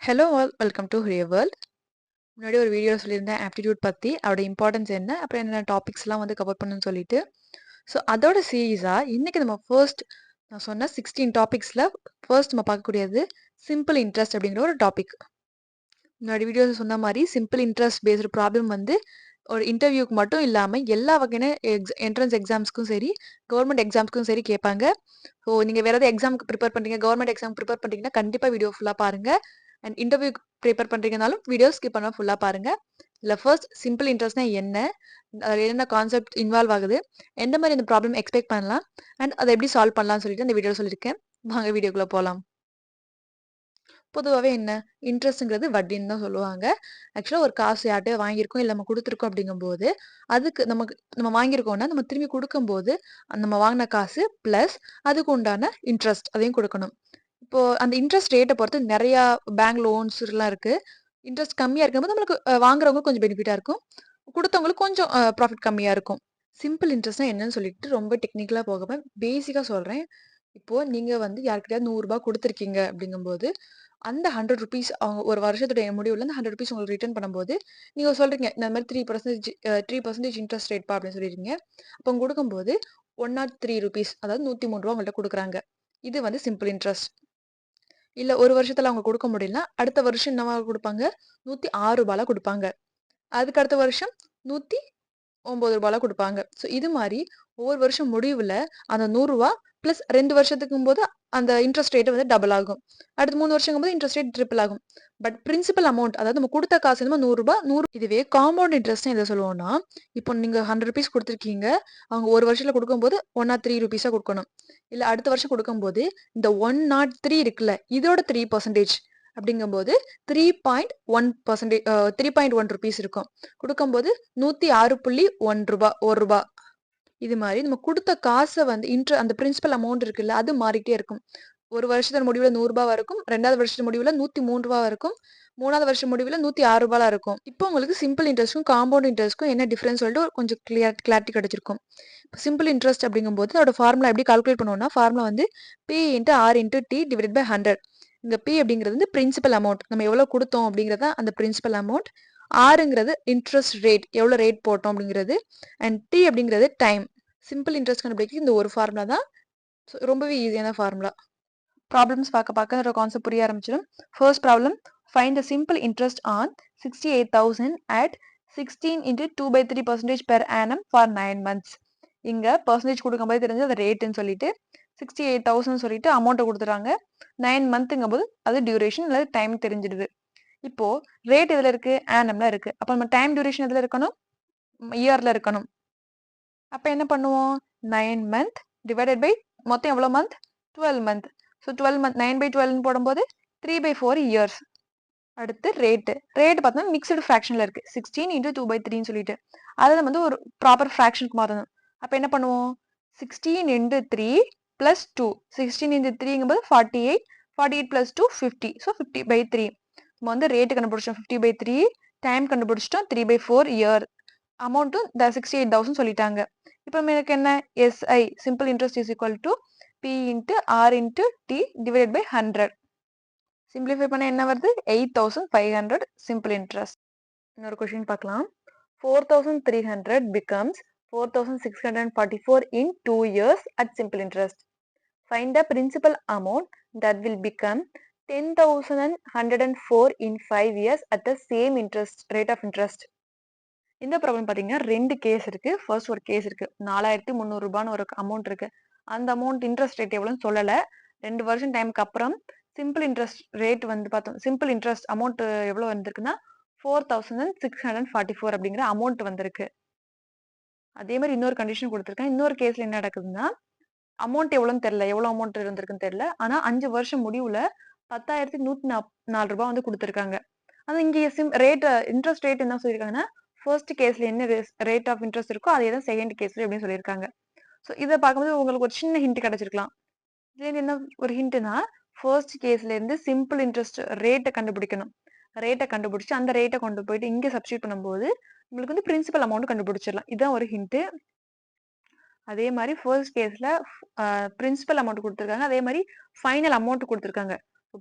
Hello all welcome to hear world. முன்னாடி ஒரு video சொல்லியிருந்தேன் ஆப்டிடியூட் பற்றி, அதோட இம்பார்ட்டன்ஸ் என்ன, அப்புறம் என்னென்ன டாபிக்ஸ்லாம் வந்து கவர் பண்ணணும்னு சொல்லிட்டு. ஸோ அதோட சீரீஸாக இன்றைக்கி நம்ம நான் சொன்ன 16 டாபிக்ஸில் ஃபர்ஸ்ட் நம்ம பார்க்கக்கூடியது சிம்பிள் இன்ட்ரெஸ்ட் அப்படிங்கிற ஒரு டாபிக். முன்னாடி வீடியோஸ் சொன்ன மாதிரி சிம்பிள் இன்ட்ரெஸ்ட் பேஸ்டு ப்ராப்ளம் வந்து ஒரு இன்டர்வியூக்கு மட்டும் இல்லாமல் எல்லா வகையான என்ட்ரன்ஸ் எக்ஸாம்ஸ்க்கும் சரி, கவர்மெண்ட் எக்ஸாம்ஸ்க்கும் சரி கேட்பாங்க. ஸோ நீங்கள் வேறு ஏதாவது எக்ஸாமுக்கு ப்ரிப்பேர் பண்ணுறீங்க, கவர்மெண்ட் எக்ஸாம் ப்ரிப்பேர் பண்ணுறீங்கன்னா கண்டிப்பாக வீடியோ ஃபுல்லாக பாருங்கள். அண்ட் இன்டர்வியூக்கு ப்ரிப்பேர் பண்ணுறீங்கனாலும் வீடியோ ஸ்கிப் பண்ணால் ஃபுல்லாக பாருங்கள். இல்லை ஃபர்ஸ்ட் சிம்பிள் இன்ட்ரெஸ்ட்னா என்ன, அதில் என்ன கான்செப்ட் இன்வால்வ் ஆகுது, எந்த மாதிரி இந்த ப்ராப்ளம் எக்ஸ்பெக்ட் பண்ணலாம், அண்ட் அதை எப்படி சால்வ் பண்ணலாம்னு சொல்லிட்டு இந்த வீடியோ சொல்லியிருக்கேன். வாங்க வீடியோக்குள்ளே போகலாம். பொதுவாகவே என்ன இன்ட்ரெஸ்ட்ங்கிறது வட்டின்னு தான் சொல்லுவாங்க. ஆக்சுவலாக ஒரு காசு யார்கிட்டயோ வாங்கியிருக்கோம், இல்லை நம்ம கொடுத்துருக்கோம் அப்படிங்கும்போது அதுக்கு நம்ம வாங்கியிருக்கோம்னா நம்ம திரும்பி கொடுக்கும்போது நம்ம வாங்கின காசு ப்ளஸ் அதுக்கு உண்டான இன்ட்ரெஸ்ட் அதையும் கொடுக்கணும். இப்போ அந்த இன்ட்ரெஸ்ட் ரேட்டை பொறுத்து நிறையா பேங்க் லோன்ஸ்லாம் இருக்கு. இன்ட்ரெஸ்ட் கம்மியாக இருக்கும்போது நம்மளுக்கு வாங்குறவங்க கொஞ்சம் பெனிஃபிட்டாக இருக்கும், கொடுத்தவங்களுக்கு கொஞ்சம் ப்ராஃபிட் கம்மியாக இருக்கும். சிம்பிள் இன்ட்ரெஸ்ட்னா என்னன்னு சொல்லிட்டு ரொம்ப டெக்னிக்கலாக போகாமல் பேசிக்காக சொல்கிறேன். இப்போ நீங்கள் வந்து யார்கிட்டயாவது ₹100 கொடுத்துருக்கீங்க அப்படிங்கும்போது அந்த ₹100 அவங்க ஒரு வருஷத்துடைய முடிவுல அந்த ₹100 உங்களுக்கு ரிட்டர்ன் பண்ணும்போது, நீங்க சொல்றீங்க, இந்த மாரி 3% இன்ட்ரெஸ்ட் ரேட்ப்பா அப்படின்னு சொல்லிருக்கீங்க. அப்போ அவங்க குடுக்கும்போது ₹103 அதாவது ₹103 உங்கள்ட்ட குடுக்குறாங்க. இது வந்து சிம்பிள் இன்ட்ரெஸ்ட். இல்ல ஒரு வருஷத்துல அவங்க குடுக்க முடியலன்னா, அடுத்த வருஷம் என்னவா குடுப்பாங்க? ₹106 குடுப்பாங்க. அதுக்கு அடுத்த வருஷம் ₹109 குடுப்பாங்க. ஸோ இது மாரி ஒவ்வொரு வருஷம் முடிவுல அந்த ₹100 பிளஸ் 2 வருஷத்துக்கும்போது அந்த இன்ட்ரெஸ்ட் ரேட் வந்து டபுள் ஆகும். அடுத்து 3 வருஷங்கும்போது இன்ட்ரெஸ்ட் ரேட் ட்ரிபிள் ஆகும். பட் பிரின்சிபல் அமௌண்ட் அதாவது நம்ம குடுத்த காசு என்னமோ ₹100 இதுவே காம்பவுண்ட் இன்ட்ரெஸ்ட்னு எத சொல்லுவோம்னா, இப்போ நீங்க ₹100 குடுத்துருக்கீங்க. அவங்க ஒரு வருஷத்துல குடுக்கும்போது ₹103 குடுக்கணும். இல்ல அடுத்த வருஷம் குடுக்கும்போது இந்த 103 இருக்குல்ல, இதோட 3% அப்படிங்கும்போது 3.1% ₹3.1 இருக்கும். குடுக்கும்போது ₹106.1 இது மாரி நம்ம குடுத்த காச வந்து அந்த பிரின்சிபல் அமௌண்ட் இருக்குல்ல, அது மாறிட்டே இருக்கும். ஒரு வருஷத்தோட முடிவுல ₹100 இருக்கும். 2வது வருஷத்து முடிவுல ₹103 இருக்கும். 3வது வருஷ முடிவுல ₹106 இருக்கும். இப்போ உங்களுக்கு சிம்பிள் இன்ட்ரெஸ்ட்க்கும், காம்பவுண்ட் இன்ட்ரெஸ்ட்க்கும் என்ன டிஃபரன்ஸ் சொல்லிட்டு கொஞ்சம் கிளாரிட்டி கிடைச்சிருக்கும். சிம்பிள் இன்ட்ரெஸ்ட் அப்படிங்கும்போது அதோட ஃபார்முலா எப்படி கால்குலேட் பண்ணுவோம்னா, ஃபார்முலா வந்து P/R/T/100. இங்க P அப்படிங்கிறது வந்து பிரின்சிபல் அமௌண்ட். நம்ம எவ்வளவு குடுத்தோம் அப்படிங்கிறது தான் அந்த பிரின்சிபல் அமௌண்ட். Rங்கிறது இன்ட்ரெஸ்ட் ரேட், எவ்வளவு ரேட் போட்டோம் அப்படிங்கிறது. அண்ட் T அப்படிங்கிறது டைம். சிம்பிள் இன்ட்ரெஸ்ட் கண்டுபிடிக்க இந்த ஒரு ஃபார்முலா தான். ரொம்பவே ஈஸியான ஃபார்முலா. ப்ராப்ளம்ஸ் பார்க்க அதோட கான்செப்ட் புரிய ஆரம்பிச்சிடும். First problem, find the simple interest on 68,000 at 16 into 2/3% per annum for 9 months. இங்க பர்சன்டேஜ் கொடுக்கும்போது தெரிஞ்சது அது ரேட்டுன்னு சொல்லிட்டு 68,000 சொல்லிட்டு அமௌண்ட்டை கொடுத்துறாங்க. 9 மந்த்துங்கும் போது அது டியூரேஷன் அல்லது டைம் தெரிஞ்சிடுது. இப்போ ரேட் எதுல இருக்கு? ஆனம்ல இருக்கு. அப்ப நம்ம டைம் டியூரேஷன் எதுல இருக்கணும்? இயர்ல இருக்கணும். அப்ப என்ன பண்ணுவோம்? 9 மந்த் டிவைடட் பை மொத்தம் எவ்வளவு மந்த்? 12 மந்த். ஸோ 12 மந்த் 9/12 போடும்போது 3/4 இயர்ஸ். அடுத்து ரேட்டு பார்த்தோம்னா மிக்சடு ஃப்ராக்ஷன்ல இருக்கு. 16 into 2/3 சொல்லிட்டு அதை நம்ம வந்து ஒரு ப்ராப்பர் ஃப்ராக்ஷனுக்கு மாறணும். அப்ப என்ன பண்ணுவோம்? 16 into 3 plus 2. 16 into 3ங்கும்போது 48. 48 plus 2 50. So 50/3. நம்ம வந்து ரேட்டு கண்டுபிடிச்சோம் 50/3. டைம் கண்டுபிடிச்சிட்டோம் 3/4 இயர். அமௌண்ட்டும் 68,000 சொல்லிட்டாங்க. இப்போ நமக்கு என்ன? SI simple interest is equal to P into R into T divided by 100. Simplify பண்ண என்ன வருது? 8,500 சிம்பிள் இன்ட்ரெஸ்ட். இன்னொரு கொஸ்டின் பார்க்கலாம். 4,300 becomes 4,644 in 2 years at simple interest. Find the principal amount that will become 10,104 in 5 years at the same rate of interest. இந்த problem பாத்தீங்கன்னா 2 case இருக்கு. First ஒரு case இருக்கு. 4,300 ஒரு அமௌண்ட் இருக்கு. அந்த அமௌண்ட் இன்ட்ரெஸ்ட் ரேட் எவ்வளவுன்னு சொல்லல. 2 வருஷம் டைமுக்கு அப்புறம் சிம்பிள் இன்ட்ரெஸ்ட் ரேட் வந்து பார்த்தோம். சிம்பிள் இன்ட்ரெஸ்ட் அமௌண்ட் எவ்வளவு வந்திருக்குன்னா 4,644 அப்படிங்கிற அமௌண்ட் வந்திருக்கு. அதே மாதிரி இன்னொரு கண்டிஷன் கொடுத்துருக்கேன். இன்னொரு கேஸ்ல என்ன நடக்குதுன்னா, அமௌண்ட் எவ்வளவுன்னு தெரியல, எவ்வளவு அமௌண்ட் இருந்திருக்குன்னு தெரியல. ஆனா 5 வருஷம் முடிவுல 10,104 வந்து கொடுத்துருக்காங்க. ஆனா இங்க இன்ட்ரெஸ்ட் ரேட் என்ன சொல்லியிருக்காங்கன்னா, ஃபர்ஸ்ட் கேஸ்ல என்ன ரேட் ஆஃப் இன்ட்ரெஸ்ட் இருக்கோ அதே தான் செகண்ட் கேஸ்ல அப்படின்னு சொல்லியிருக்காங்க. ஸோ இதை பார்க்கும்போது உங்களுக்கு ஒரு சின்ன ஹிண்ட் கிடைச்சிருக்கலாம். இதுல என்ன ஒரு ஹிண்ட்னா, ஃபர்ஸ்ட் கேஸ்ல இருந்து சிம்பிள் இன்ட்ரெஸ்ட் ரேட்டை கண்டுபிடிக்கணும். ரேட்டை கண்டுபிடிச்சு அந்த ரேட்டை கொண்டு போயிட்டு இங்க சப்ஸ்டியூட் பண்ணும்போது உங்களுக்கு வந்து பிரின்சிபல் அமௌண்ட் கண்டுபிடிச்சிடலாம். இதுதான் ஒரு ஹிண்ட். அதே மாதிரி ஃபர்ஸ்ட் கேஸ்ல பிரின்சிபல் அமௌண்ட் கொடுத்துருக்காங்க. அதே மாதிரி ஃபைனல் அமௌண்ட் கொடுத்துருக்காங்க.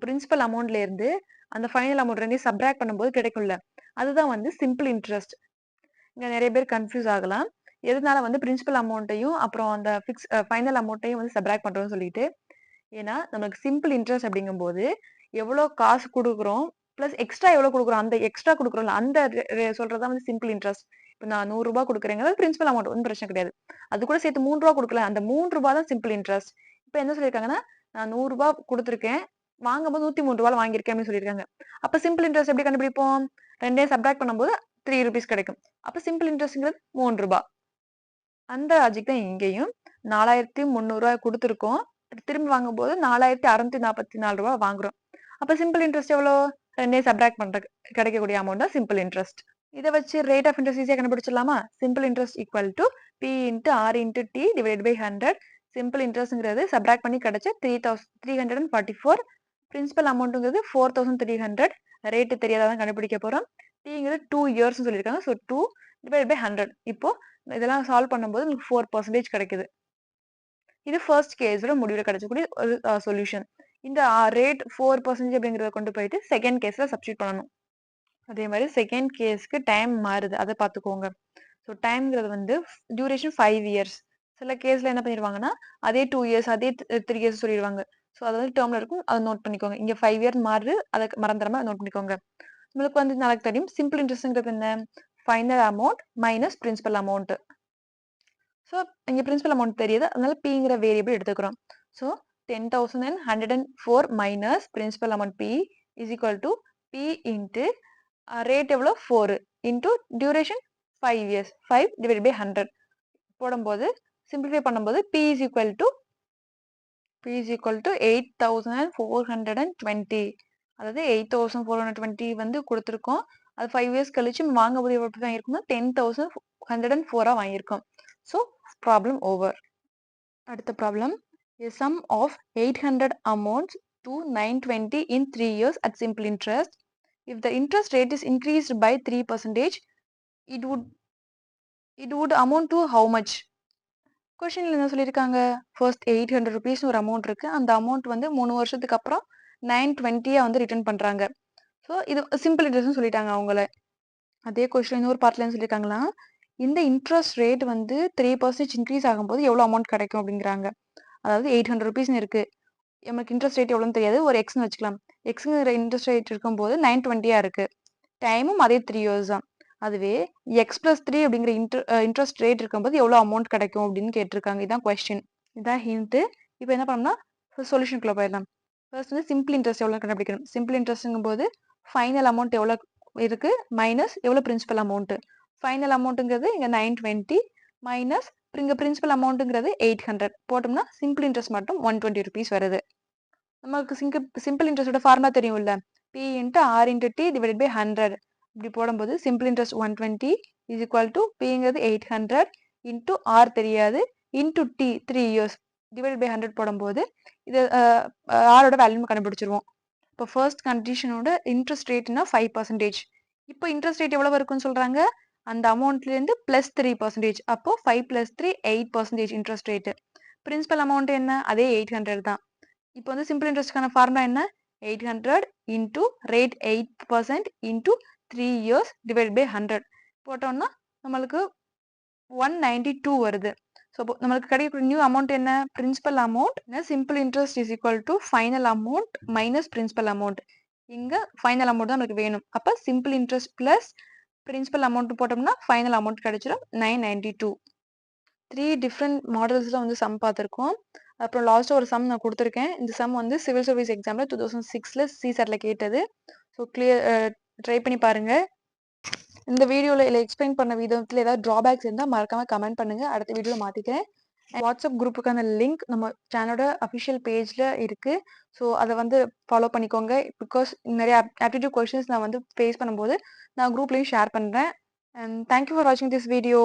பிரின்சிபல் அமௌண்ட்ல இருந்து அந்த ஃபைனல் அமௌண்ட் ரெண்டையும் சப்ராக்ட் பண்ணும்போது கிடைக்கும்ல, அதுதான் வந்து சிம்பிள் இன்ட்ரெஸ்ட். இங்க நிறைய பேர் கன்ஃபியூஸ் ஆகலாம். எதனால வந்து பிரின்சிபல் அமௌண்ட்டையும் அப்புறம் அந்த ஃபைனல் அமௌண்ட்டையும் வந்து சப்ராக்ட் பண்றோம்னு சொல்லிட்டு. ஏன்னா நமக்கு சிம்பிள் இன்ட்ரெஸ்ட் அப்படிங்கும்போது எவ்வளோ காசு குடுக்குறோம், பிளஸ் எக்ஸ்ட்ரா எவ்வளோ குடுக்குறோம், அந்த எக்ஸ்ட்ரா குடுக்குறோம்ல அந்த சொல்றதா வந்து சிம்பிள் இன்ட்ரெஸ்ட். இப்ப நான் ரூ. 100 குடுக்குறேங்கிறது பிரின்சிபல் அமௌண்ட் ஒண்ணும் பிரச்சனை கிடையாது. அது கூட சேர்த்து ரூ. 3 குடுக்கல. அந்த ரூ. 3 தான் சிம்பிள் இன்ட்ரெஸ்ட். இப்ப என்ன சொல்லியிருக்காங்கன்னா, நான் ரூ. 100 குடுத்துருக்கேன். வாங்கும்போது ரூ. 103 வாங்கியிருக்கேன் அப்படின்னு சொல்லியிருக்காங்க. அப்ப சிம்பிள் இன்ட்ரெஸ்ட் எப்படி கண்டுபிடிப்போம்? 2யும் சப்ட்ராக்ட் பண்ணும்போது ₹3 கிடைக்கும். அப்ப சிம்பிள் இன்ட்ரெஸ்ட்ங்கிறது ரூ. 3. அந்த லாஜிக் தான் இங்கேயும். ரூ. 4300 குடுத்துருக்கோம். திரும்பி வாங்கும்போது ரூ. 4644 வாங்குறோம். அப்ப சிம்பிள் இன்ட்ரெஸ்ட் எவ்வளோ? 2யும் சப்ட்ராக்ட் பண்றதுக்கு கிடைக்கக்கூடிய அமௌண்ட் தான் சிம்பிள் இன்ட்ரெஸ்ட். இத வச்சு ரேட் ஆஃப் இன்ட்ரெஸ்ட் ஈஸியா கண்டுபிடிச்சிடலாமா? Simple interest equal to P into R into T divide by 100. சிம்பிள் இன்ட்ரெஸ்ட்ங்கிறது சப்ட்ராக்ட் பண்ணி கிடைச்ச 344. பிரின்சிபல் அமௌண்ட்ங்கிறது 4300. ரேட் தெரியாதான் கண்டுபிடிக்க போறோம். Tங்கிறது 2 இயர்ஸ் சொல்லியிருக்காங்க. So 2 divide by 100. இப்போ இதெல்லாம் சால்வ் பண்ணும்போது உங்களுக்கு 4% கிடைக்குது. இது ஃபர்ஸ்ட் கேஸோட முடிவுல கிடைச்சக்கூடிய ஒரு சொல்யூஷன். இந்த ரேட் 4% அப்படிங்கிறத கொண்டு போயிட்டு செகண்ட் கேஸ்ல சப்ஸ்டியூட் பண்ணணும். அதே மாதிரி செகண்ட் கேஸ்க்கு டைம் மாறுது. அதை பார்த்துக்கோங்க. ஸோ டைம்ங்கிறது வந்து டியூரேஷன் 5 இயர்ஸ். சில கேஸ்ல என்ன பண்ணிடுவாங்கன்னா, அதே 2 இயர்ஸ், அதே 3 இயர்ஸ் சொல்லிடுவாங்க. ஸோ அது வந்து டேர்ம்ல இருக்கும். அதை நோட் பண்ணிக்கோங்க. இங்க 5 இயர் மாறுது. அதை மறந்துடாம நோட் பண்ணிக்கோங்க. உங்களுக்கு வந்து நாளைக்கு தெரியும். சிம்பிள் இன்ட்ரெஸ்ட்ங்கிறது என்ன? Final amount minus principal amount. So இங்க பிரின்சிபல் அமௌண்ட் தெரியுது. அதனால Pங்கிற வேரியபிள் எடுத்துக்கிறோம். So 10,104 minus principal amount P is equal to P into rate எவ்வளோ 4 into duration 5 years 5 divide by 100 போடும்போது சிம்பிளிஃபை பண்ணும்போது P இஸ் ஈக்குவல் டு 8,420. அதாவது 8,420 வந்து கொடுத்துருக்கோம். அது 5 இயர்ஸ் கழிச்சு வாங்கும்போது எப்படி வாங்கியிருக்கோம்னா 10,104 வாங்கியிருக்கோம். So problem over. அடுத்த problem. A sum of 800 amounts to 920 in 3 years at simple interest. If the interest rate is increased by 3%, it would amount to how much? கொஸ்டின்ல என்ன சொல்லியிருக்காங்க? ஃபர்ஸ்ட் 800 rupees ஒரு அமௌண்ட் இருக்கு. அந்த அமௌண்ட் வந்து 3 வருஷத்துக்கு அப்புறம் 920 வந்து ரிட்டர்ன் பண்றாங்க. ஸோ இது சிம்பிள் இன்ட்ரெஸ்ட்னு சொல்லிட்டாங்க அவங்கள. அதே கொஸ்டின் இன்னொரு பார்ட்ல என்ன சொல்லியிருக்காங்களா, இந்த இன்ட்ரெஸ்ட் ரேட் வந்து 3% இன்க்ரீஸ் ஆகும்போது எவ்வளோ அமௌண்ட் கிடைக்கும் அப்படிங்கிறாங்க. அதாவது 800 rupeesனு இருக்கு. நமக்கு இன்ட்ரெஸ்ட் ரேட் எவ்வளோன்னு தெரியாது. ஒரு எக்ஸ்னு வச்சுக்கலாம். எக்ஸுங்கிற இன்ட்ரெஸ்ட் ரேட் இருக்கும்போது 920 இருக்கு. டைமும் அதே 3 இயர்ஸ் தான். அதுவே x+3 அப்படிங்கிற இன்ட்ரெஸ்ட் ரேட் இருக்கும்போது எவ்வளோ அமௌண்ட் கிடைக்கும் அப்படின்னு கேட்டிருக்காங்க. இதான் கொஸ்டின். இதான் ஹிண்ட். இப்போ என்ன பண்ணோம்னா சொல்யூஷனுக்குள்ள போயிடலாம். ஃபர்ஸ்ட் வந்து சிம்பிள் இன்ட்ரெஸ்ட் எவ்வளோ கண்டுபிடிக்கணும். சிம்பிள் இன்ட்ரெஸ்ட்ங்கும் போது ஃபைனல் அமௌண்ட் எவ்வளோ இருக்கு மைனஸ் எவ்வளோ பிரின்சிபல் அமௌண்ட். ஃபைனல் அமௌண்ட்டுங்கிறது இங்கே 920 மைனஸ் இங்க பிரின்சிபல் அமௌண்ட்டுங்கிறது 800 போட்டோம்னா சிம்பிள் இன்ட்ரெஸ்ட் மட்டும் 120 rupees வருது. நமக்கு சிம்பிள் இன்ட்ரெஸ்டோட ஃபார்முலா தெரியும்ல, P into R into T divide by 100. இப்படி போடும்போது simple interest 120 is equal to Pங்கிறது 800 இன்ட்டு R தெரியாது into T 3 years divide by 100 போடும்போது இது ஆரோட வேல்யூ கண்டுபிடிச்சிருவோம். இப்போ ஃபர்ஸ்ட் கண்டிஷனோட இன்ட்ரெஸ்ட் ரேட்னா 5%. இப்போ இன்ட்ரெஸ்ட் ரேட் எவ்வளவு இருக்குன்னு சொல்றாங்க? அந்த அமௌண்ட்லேருந்து பிளஸ் 3%. அப்போ 5 + 3 8% இன்ட்ரெஸ்ட் ரேட்டு. பிரின்சிபல் அமௌண்ட் என்ன? அதே 800 தான். இப்போ வந்து சிம்பிள் இன்ட்ரெஸ்ட்கான ஃபார்முலா என்ன? 800 into rate 8% into 3 years divide by 100 போட்டோம்னா நம்மளுக்கு 192 வருது. ஸோ நம்மளுக்கு கிடைக்கக்கூடிய நியூ அமௌண்ட் என்ன? Principal amount simple interest is equal to final amount minus principal amount. இங்க ஃபைனல் அமௌண்ட் தான் நமக்கு வேணும். அப்போ simple interest plus principal amount போட்டோம்னா ஃபைனல் அமௌண்ட் கிடைச்சிடும் 992. 3 டிஃப்ரெண்ட் மாடல்ஸ்ல வந்து சம் பார்த்துருக்கோம். அப்புறம் லாஸ்ட்டாக ஒரு சம் நான் கொடுத்துருக்கேன். இந்த சம் வந்து சிவில் சர்வீஸ் எக்ஸாமில் 2006 CSATல கேட்டது. ஸோ ட்ரை பண்ணி பாருங்க. இந்த வீடியோவில் இல்லை எக்ஸ்பிளைன் பண்ண விதத்தில் ஏதாவது ட்ராபேக்ஸ் இருந்தால் மறக்காம கமெண்ட் பண்ணுங்க. அடுத்த வீடியோவில் மாற்றிக்கிறேன். வாட்ஸ்அப் குரூப்புக்கான லிங்க் நம்ம சேனலோட அஃபிஷியல் பேஜில் இருக்குது. ஸோ அதை வந்து ஃபாலோ பண்ணிக்கோங்க. பிகாஸ் நிறைய ஆப்டிடியூட் கொஷின்ஸ் நான் வந்து ஃபேஸ் பண்ணும்போது நான் குரூப்லேயும் ஷேர் பண்ணுறேன். அண்ட் தேங்க்யூ ஃபார் வாட்சிங் திஸ் வீடியோ.